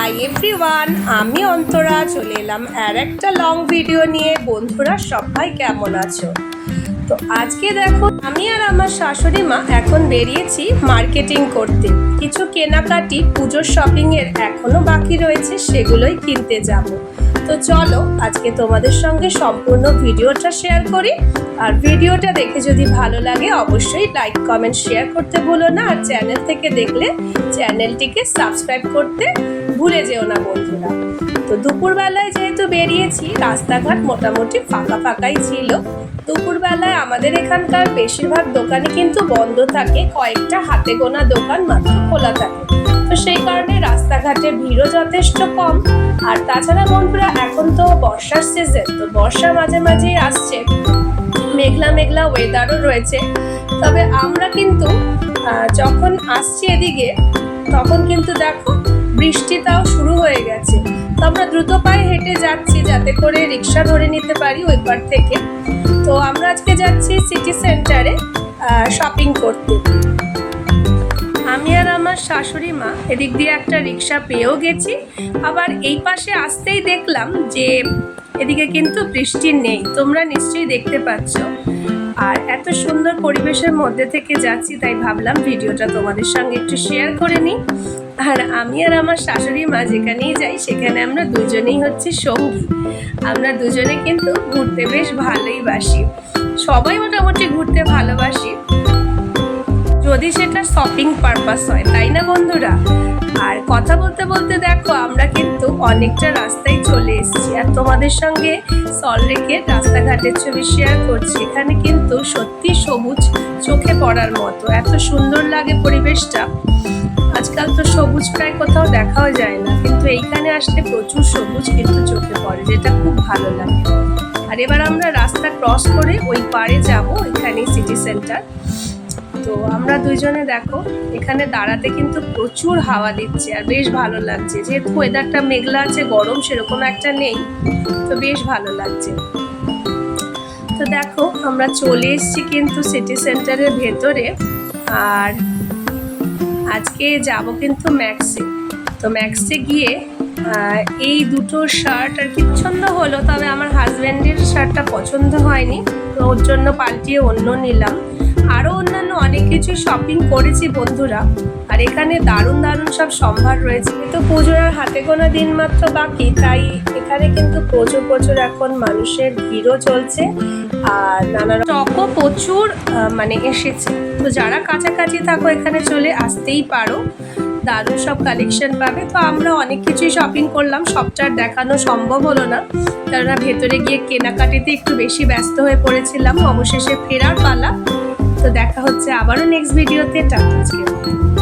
Hi everyone, আমি অন্তরা চলে এলাম আর একটা লং ভিডিও নিয়ে। বন্ধুরা সবাই কেমন আছো? তো আজকে দেখো আমি আর আমার শাশুড়ি মা এখন বেরিয়েছি মার্কেটিং করতে। কিছু কেনাকাটি পুজোর শপিংয়ের এখনও বাকি রয়েছে, সেগুলোই কিনতে যাব। তো চলো আজকে তোমাদের সঙ্গে সম্পূর্ণ ভিডিওটা শেয়ার করি। আর ভিডিওটা দেখে যদি ভালো লাগে অবশ্যই লাইক কমেন্ট শেয়ার করতে ভুলো না। আর চ্যানেল থেকে দেখলে চ্যানেলটিকে সাবস্ক্রাইব করতে ভুলে যেও না বন্ধুরা। তো দুপুরবেলায় যেহেতু বেরিয়েছি, রাস্তাঘাট মোটামুটি ফাঁকা ফাঁকাই ছিল। দুপুরবেলায় আমাদের এখানকার বেশিরভাগ দোকানই কিন্তু বন্ধ থাকে, কয়েকটা হাতে গোনা দোকান মাত্র খোলা থাকে। তো সেই কারণে রাস্তাঘাটে ভিড়ও যথেষ্ট কম। আর তাছাড়া বন্ধুরা এখন তো বর্ষার সিজন, তো বর্ষা মাঝে মাঝেই আসছে, মেঘলা মেঘলা ওয়েদারও রয়েছে। তবে আমরা কিন্তু যখন আসছি এদিকে তখন কিন্তু দেখো বৃষ্টিটাও শুরু হয়ে গেছে। তো আমরা দ্রুত পায়ে হেঁটে যাচ্ছি যাতে করে রিক্সা ধরে নিতে পারি ওই পার থেকে। তো আমরা আজকে যাচ্ছি সিটি সেন্টারে শপিং করতে। আমি আর আমার শাশুড়ি মা এদিক দিয়ে একটা রিক্সা পেয়েও গেছি। আবার এই পাশে আসতেই দেখলাম যে এদিকে কিন্তু বৃষ্টি নেই, তোমরা নিশ্চয়ই দেখতে পাচ্ছ। আর এত সুন্দর পরিবেশের মধ্যে থেকে যাচ্ছি, তাই ভাবলাম ভিডিওটা তোমাদের সঙ্গে একটু শেয়ার করে নিই। আর আমি আর আমার শাশুড়ি মা যেখানেই যাই সেখানে আমরা দুজনেই হচ্ছে সঙ্গী। আমরা দুজনে কিন্তু ঘুরতে বেশ ভালোই বাসি, সবাই মোটামুটি ঘুরতে ভালোবাসি, যদি সেটা শপিং পারপাস হয়, তাই না বন্ধুরা? আর কথা বলতে বলতে দেখো আমরা কিন্তু অনেকটা রাস্তায় চলে এসেছি। আর তোমাদের সঙ্গে সল্টলেকের রাস্তাঘাটের ছবি শেয়ার করছি। এখানে কিন্তু সত্যি সবুজ চোখে পড়ার মতো, এত সুন্দর লাগে পরিবেশটা। আজকাল তো সবুজ প্রায় কোথাও দেখাও যায় না, কিন্তু এইখানে আসলে প্রচুর সবুজ কিন্তু চোখে পড়ে, যেটা খুব ভালো লাগে। আর এবার আমরা রাস্তা ক্রস করে ওই পারে যাব, এখানেই সিটি সেন্টার। তো আমরা দুইজনে দেখো এখানে দাঁড়াতে কিন্তু প্রচুর হাওয়া দিচ্ছে আর বেশ ভালো লাগছে। যেহেতু ওয়েদারটা মেঘলা আছে, গরম সেরকম একটা নেই, তো বেশ ভালো লাগছে। তো দেখো আমরা চলে এসেছি কিন্তু সিটি সেন্টারের ভেতরে। আর আজকে যাব কিন্তু ম্যাক্সে। তো ম্যাক্সে গিয়ে এই দুটো শার্ট আর কি পছন্দ হলো, তবে আমার হাজব্যান্ডের শার্টটা পছন্দ হয়নি, তো ওর জন্য পাল্টিয়ে অন্য নিলাম। আরও অন্যান্য অনেক কিছু শপিং করেছি বন্ধুরা। আর এখানে দারুণ দারুণ সব সম্ভার রয়েছে। তো পুজোর আর হাতে গোনা দিন মাত্র বাকি, তাই এখানে কিন্তু প্রচুর এখন মানুষের ভিড়ও চলছে। আর নানা স্টকও প্রচুর এসেছে। তো যারা কাছাকাছি থাকো এখানে চলে আসতেই পারো, দারুণ সব কালেকশন পাবে। তো আমরা অনেক কিছুই শপিং করলাম, সবটার দেখানো সম্ভব হলো না, কেননা ভেতরে গিয়ে কেনাকাটিতে একটু বেশি ব্যস্ত হয়ে পড়েছিলাম। অবশেষে ফেরার পালা। তো দেখা হচ্ছে আবারও নেক্সট ভিডিওতে। টাটা।